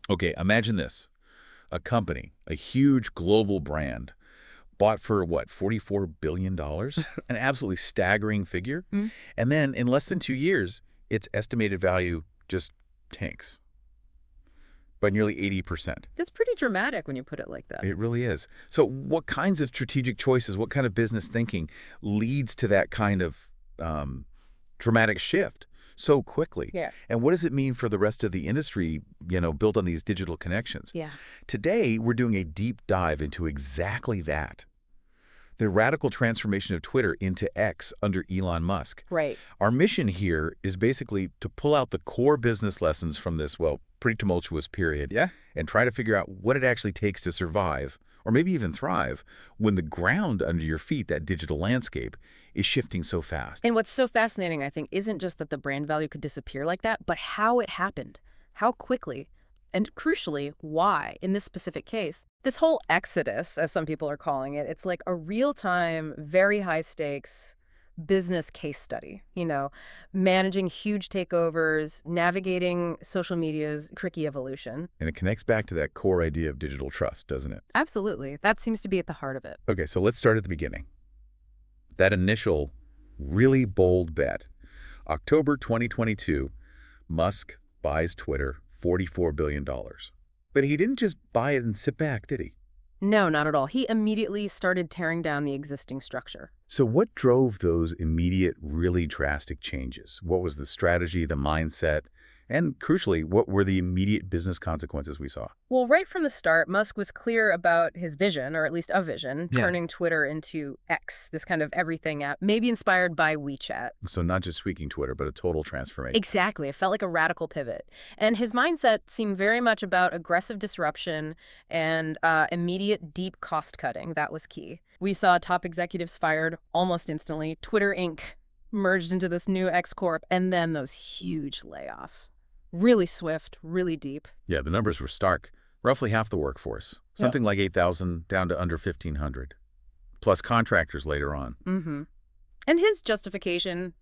Okay, imagine this. A company, a huge global brand, bought for what, $44 billion? Dollars? An absolutely staggering figure. Mm. And then in less than 2 years, its estimated value just tanks by nearly 80%. That's pretty dramatic when you put it like that. It really is. So what kinds of strategic choices, what kind of business thinking leads to that kind of dramatic shift so quickly? Yeah. And what does it mean for the rest of the industry, built on these digital connections? Yeah. Today, we're doing a deep dive into exactly that. The radical transformation of Twitter into X under Elon Musk. Right. Our mission here is basically to pull out the core business lessons from this, well, pretty tumultuous period. Yeah. And try to figure out what it actually takes to survive, or maybe even thrive, when the ground under your feet, that digital landscape, is shifting so fast. And what's so fascinating, I think, isn't just that the brand value could disappear like that, but how it happened, how quickly, and crucially, why in this specific case. This whole exodus, as some people are calling it, it's like a real-time, very high-stakes business case study, managing huge takeovers, navigating social media's tricky evolution. And it connects back to that core idea of digital trust, doesn't it? Absolutely. That seems to be at the heart of it. Okay, so let's start at the beginning. That initial, really bold bet. October 2022, Musk buys Twitter, $44 billion. But he didn't just buy it and sit back, did he? No, not at all. He immediately started tearing down the existing structure. So what drove those immediate, really drastic changes? What was the strategy, the mindset, and crucially, what were the immediate business consequences we saw? Well, right from the start, Musk was clear about his vision, or at least a vision, Yeah. turning Twitter into X, this kind of everything app, maybe inspired by WeChat. So not just tweaking Twitter, but a total transformation. Exactly. It felt like a radical pivot. And his mindset seemed very much about aggressive disruption and immediate deep cost cutting. That was key. We saw top executives fired almost instantly. Twitter Inc. merged into this new X Corp, and then those huge layoffs. Really swift, really deep. Yeah, the numbers were stark. Roughly half the workforce. Something like 8,000 down to under 1,500. Plus contractors later on. Mm-hmm. And his justification,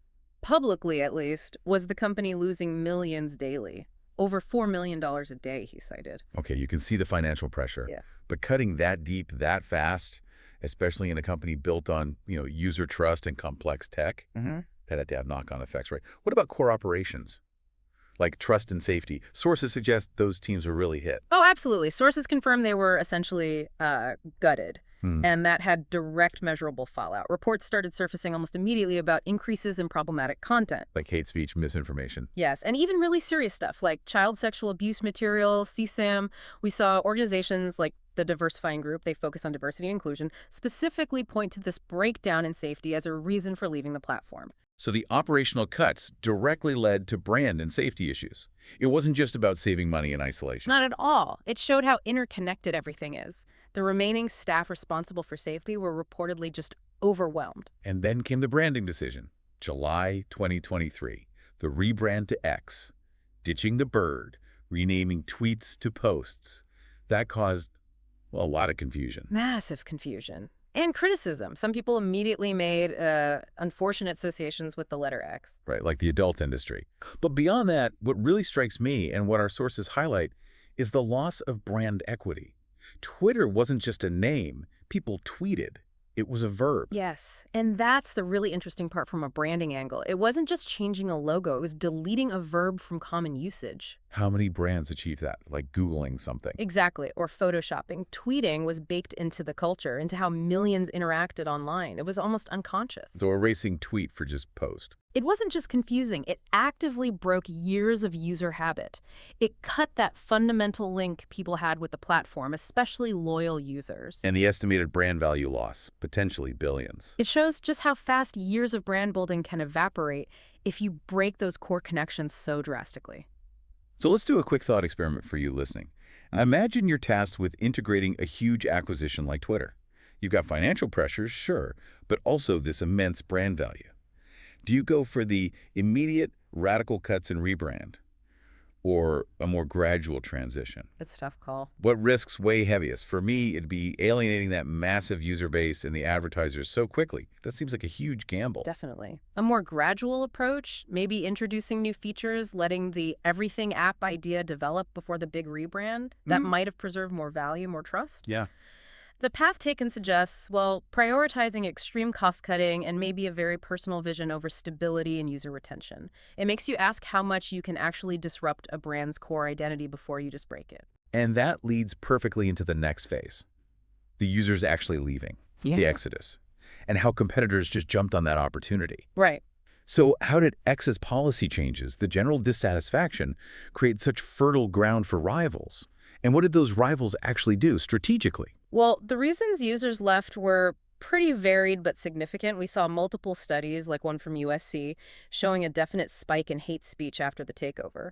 publicly at least, was the company losing millions daily. Over $4 million a day, he cited. Okay, you can see the financial pressure. Yeah. But cutting that deep, that fast, especially in a company built on, user trust and complex tech, Mm-hmm. that had to have knock-on effects, right? What about core operations? Like trust and safety. Sources suggest those teams were really hit. Oh, absolutely. Sources confirm they were essentially gutted. And that had direct measurable fallout. Reports started surfacing almost immediately about increases in problematic content. Like hate speech, misinformation. Yes, and even really serious stuff like child sexual abuse material, CSAM. We saw organizations like the Diversifying Group, they focus on diversity and inclusion, specifically point to this breakdown in safety as a reason for leaving the platform. So the operational cuts directly led to brand and safety issues. It wasn't just about saving money in isolation. Not at all. It showed how interconnected everything is. The remaining staff responsible for safety were reportedly just overwhelmed. And then came the branding decision. July 2023, the rebrand to X, ditching the bird, renaming tweets to posts. That caused, well, a lot of confusion. Massive confusion. And criticism. Some people immediately made unfortunate associations with the letter X. Right, like the adult industry. But beyond that, what really strikes me and what our sources highlight is the loss of brand equity. Twitter wasn't just a name. People tweeted. It was a verb. Yes, and that's the really interesting part from a branding angle. It wasn't just changing a logo, it was deleting a verb from common usage. How many brands achieve that? Like Googling something. Exactly, or photoshopping. Tweeting was baked into the culture, into how millions interacted online. It was almost unconscious. So erasing tweet for just post. It wasn't just confusing, it actively broke years of user habit. It cut that fundamental link people had with the platform, especially loyal users. And the estimated brand value loss, potentially billions. It shows just how fast years of brand building can evaporate if you break those core connections so drastically. So let's do a quick thought experiment for you listening. Imagine you're tasked with integrating a huge acquisition like Twitter. You've got financial pressures, sure, but also this immense brand value. Do you go for the immediate radical cuts and rebrand? or a more gradual transition? It's a tough call. What risks weigh heaviest? For me, it'd be alienating that massive user base and the advertisers so quickly. That seems like a huge gamble. Definitely. A more gradual approach, maybe introducing new features, letting the everything app idea develop before the big rebrand, that might have preserved more value, more trust. Yeah. The path taken suggests, well, prioritizing extreme cost-cutting and maybe a very personal vision over stability and user retention. It makes you ask how much you can actually disrupt a brand's core identity before you just break it. And that leads perfectly into the next phase. The users actually leaving, the exodus, and how competitors just jumped on that opportunity. Right. So how did X's policy changes, the general dissatisfaction, create such fertile ground for rivals? And what did those rivals actually do strategically? Well, the reasons users left were pretty varied but significant. We saw multiple studies, like one from USC, showing a definite spike in hate speech after the takeover.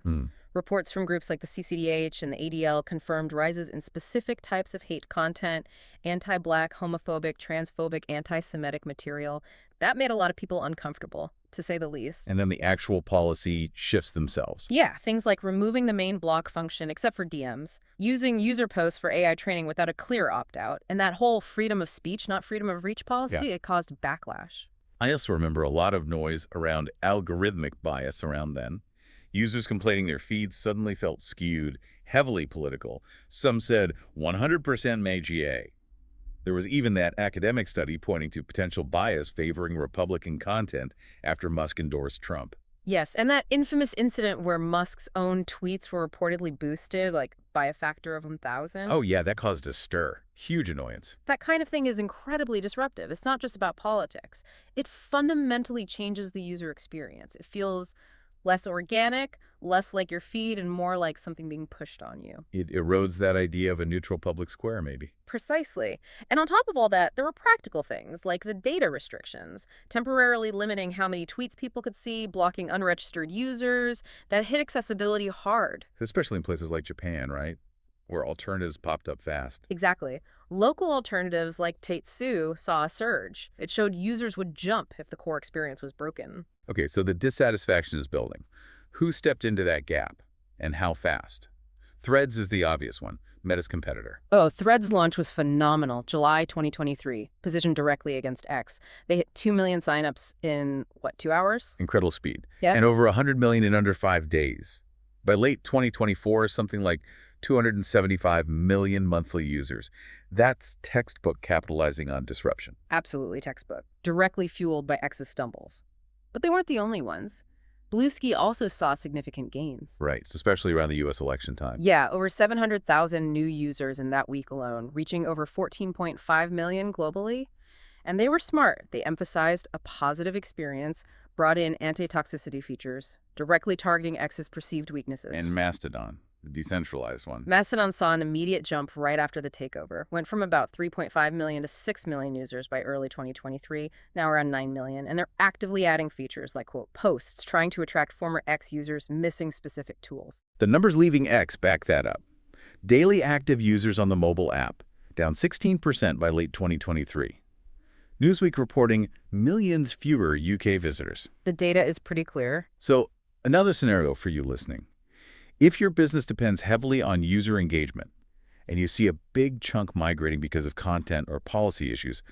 Reports from groups like the CCDH and the ADL confirmed rises in specific types of hate content, anti-Black, homophobic, transphobic, anti-Semitic material. That made a lot of people uncomfortable, to say the least. And then the actual policy shifts themselves. Yeah, things like removing the main block function, except for DMs, using user posts for AI training without a clear opt-out, and that whole freedom of speech, not freedom of reach policy, it caused backlash. I also remember a lot of noise around algorithmic bias around then. Users complaining their feeds suddenly felt skewed, heavily political. Some said 100% MAGA. There was even that academic study pointing to potential bias favoring Republican content after Musk endorsed Trump. Yes, and that infamous incident where Musk's own tweets were reportedly boosted, like, by a factor of 1,000. Oh yeah, that caused a stir. Huge annoyance. That kind of thing is incredibly disruptive. It's not just about politics. It fundamentally changes the user experience. It feels less organic, less like your feed, and more like something being pushed on you. It erodes that idea of a neutral public square, maybe. Precisely. And on top of all that, there were practical things like the data restrictions, temporarily limiting how many tweets people could see, blocking unregistered users, that hit accessibility hard. Especially in places like Japan, right? Where alternatives popped up fast. Exactly. Local alternatives like Takeover saw a surge. It showed users would jump if the core experience was broken. Okay, so the dissatisfaction is building. Who stepped into that gap, and how fast? Threads is the obvious one, Meta's competitor. Oh, Threads' launch was phenomenal. July 2023, positioned directly against X. They hit 2 million signups in, what, 2 hours? Incredible speed. Yeah. And over 100 million in under 5 days. By late 2024, something like 275 million monthly users. That's textbook capitalizing on disruption. Absolutely textbook. Directly fueled by X's stumbles. But they weren't the only ones. Bluesky also saw significant gains. Right, so especially around the U.S. election time. Yeah, over 700,000 new users in that week alone, reaching over 14.5 million globally. And they were smart. They emphasized a positive experience, brought in anti-toxicity features, directly targeting X's perceived weaknesses. And Mastodon, the decentralized one. Mastodon saw an immediate jump right after the takeover. Went from about 3.5 million to 6 million users by early 2023, now around 9 million. And they're actively adding features like, quote, posts, trying to attract former X users missing specific tools. The numbers leaving X back that up. Daily active users on the mobile app, down 16% by late 2023. Newsweek reporting millions fewer UK visitors. The data is pretty clear. So, another scenario for you listening. If your business depends heavily on user engagement, and you see a big chunk migrating because of content or policy issues,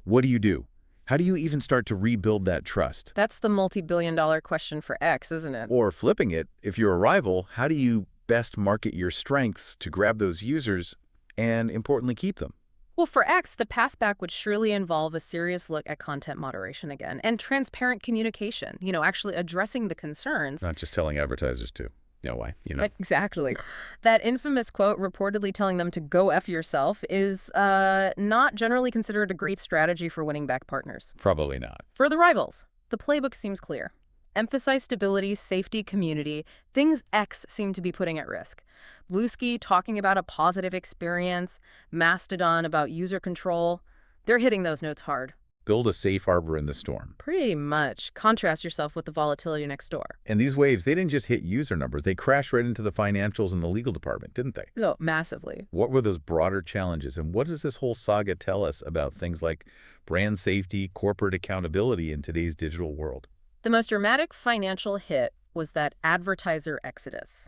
what do you do? How do you even start to rebuild that trust? That's the multi-billion-dollar question for X, isn't it? Or flipping it, if you're a rival, how do you best market your strengths to grab those users and, importantly, keep them? Well, for X, the path back would surely involve a serious look at content moderation again and transparent communication, actually addressing the concerns. Not just telling advertisers to. Why? Exactly. That infamous quote reportedly telling them to go F yourself is not generally considered a great strategy for winning back partners. Probably not. For the rivals, the playbook seems clear. Emphasize stability, safety, community, things X seem to be putting at risk. Bluesky talking about a positive experience, Mastodon about user control. They're hitting those notes hard. Build a safe harbor in the storm. Pretty much. Contrast yourself with the volatility next door. And these waves, they didn't just hit user numbers. They crashed right into the financials and the legal department, didn't they? No, massively. What were those broader challenges? And what does this whole saga tell us about things like brand safety, corporate accountability in today's digital world? The most dramatic financial hit was that advertiser exodus.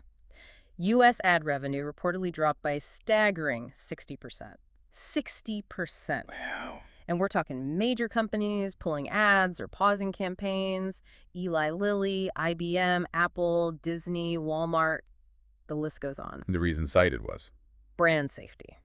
U.S. ad revenue reportedly dropped by a staggering 60%. 60%. Wow. And we're talking major companies pulling ads or pausing campaigns. Eli Lilly, IBM, Apple, Disney, Walmart. The list goes on. The reason cited was? Brand safety.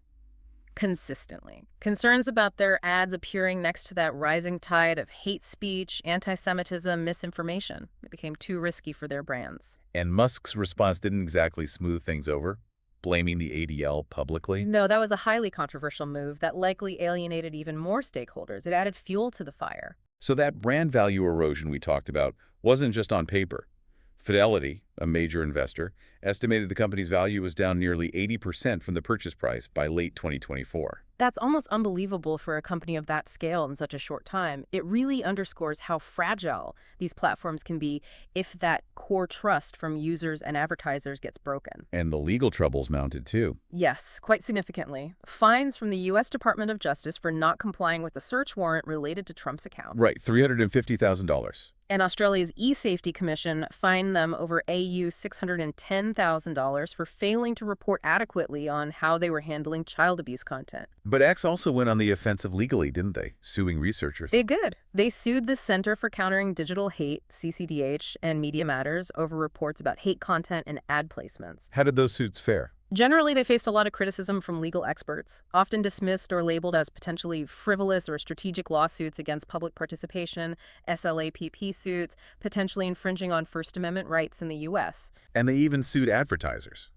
Consistently. Concerns about their ads appearing next to that rising tide of hate speech, anti-Semitism, misinformation. It became too risky for their brands. And Musk's response didn't exactly smooth things over, blaming the ADL publicly. No, that was a highly controversial move that likely alienated even more stakeholders. It added fuel to the fire. So that brand value erosion we talked about wasn't just on paper. Fidelity, a major investor, estimated the company's value was down nearly 80% from the purchase price by late 2024. That's almost unbelievable for a company of that scale in such a short time. It really underscores how fragile these platforms can be if that core trust from users and advertisers gets broken. And the legal troubles mounted too. Yes, quite significantly. Fines from the U.S. Department of Justice for not complying with the search warrant related to Trump's account. Right, $350,000. And Australia's e-Safety Commission fined them over AU $610,000 for failing to report adequately on how they were handling child abuse content. But X also went on the offensive legally, didn't they? Suing researchers. They did. They sued the Center for Countering Digital Hate, CCDH, and Media Matters over reports about hate content and ad placements. How did those suits fare? Generally, they faced a lot of criticism from legal experts, often dismissed or labeled as potentially frivolous or strategic lawsuits against public participation, SLAPP suits, potentially infringing on First Amendment rights in the U.S. And they even sued advertisers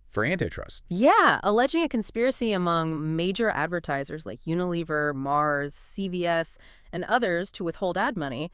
for antitrust. Yeah, alleging a conspiracy among major advertisers like Unilever, Mars, CVS, and others to withhold ad money.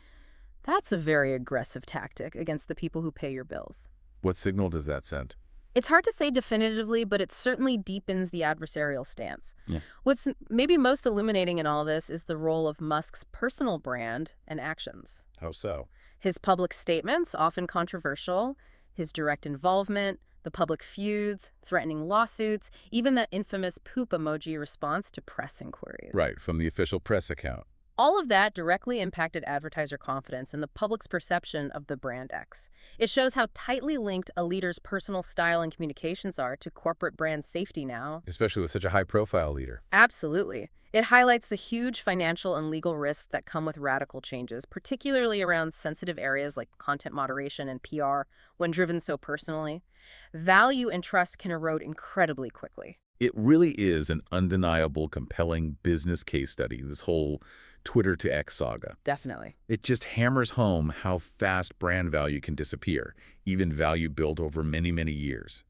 That's a very aggressive tactic against the people who pay your bills. What signal does that send? It's hard to say definitively, but it certainly deepens the adversarial stance. Yeah. What's maybe most illuminating in all this is the role of Musk's personal brand and actions. How so? His public statements, often controversial, his direct involvement, the public feuds, threatening lawsuits, even that infamous poop emoji response to press inquiries. Right, from the official press account. All of that directly impacted advertiser confidence and the public's perception of the brand X. It shows how tightly linked a leader's personal style and communications are to corporate brand safety now. Especially with such a high-profile leader. Absolutely. It highlights the huge financial and legal risks that come with radical changes, particularly around sensitive areas like content moderation and PR, when driven so personally. Value and trust can erode incredibly quickly. It really is an undeniable, compelling business case study, this whole Twitter to X saga. Definitely. It just hammers home how fast brand value can disappear, even value built over many, many years.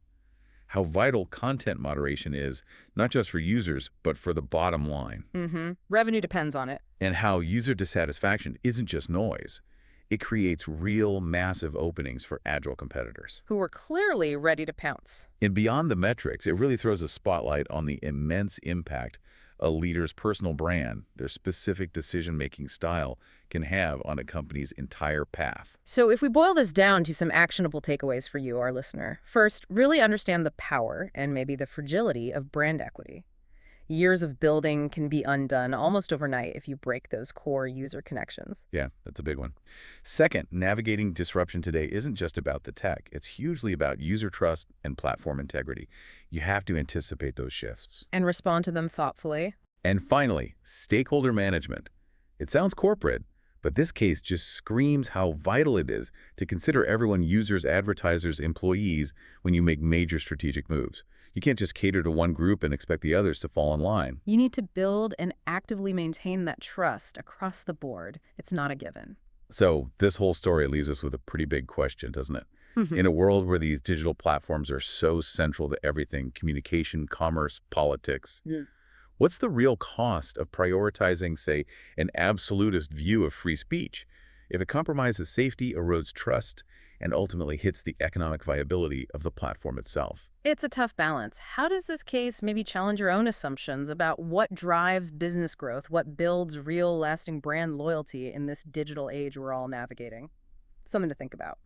How vital content moderation is, not just for users, but for the bottom line. Revenue depends on it. And how user dissatisfaction isn't just noise. It creates real, massive openings for agile competitors. Who were clearly ready to pounce. And beyond the metrics, it really throws a spotlight on the immense impact a leader's personal brand, their specific decision-making style, can have on a company's entire path. So if we boil this down to some actionable takeaways for you, our listener, first, really understand the power and maybe the fragility of brand equity. Years of building can be undone almost overnight if you break those core user connections. Yeah, that's a big one. Second, navigating disruption today isn't just about the tech. It's hugely about user trust and platform integrity. You have to anticipate those shifts. And respond to them thoughtfully. And finally, stakeholder management. It sounds corporate, but this case just screams how vital it is to consider everyone, users, advertisers, employees, when you make major strategic moves. You can't just cater to one group and expect the others to fall in line. You need to build and actively maintain that trust across the board. It's not a given. So this whole story leaves us with a pretty big question, doesn't it? In a world where these digital platforms are so central to everything, communication, commerce, politics, what's the real cost of prioritizing, say, an absolutist view of free speech? If it compromises safety, erodes trust, and ultimately hits the economic viability of the platform itself. It's a tough balance. How does this case maybe challenge your own assumptions about what drives business growth, what builds real, lasting brand loyalty in this digital age we're all navigating? Something to think about.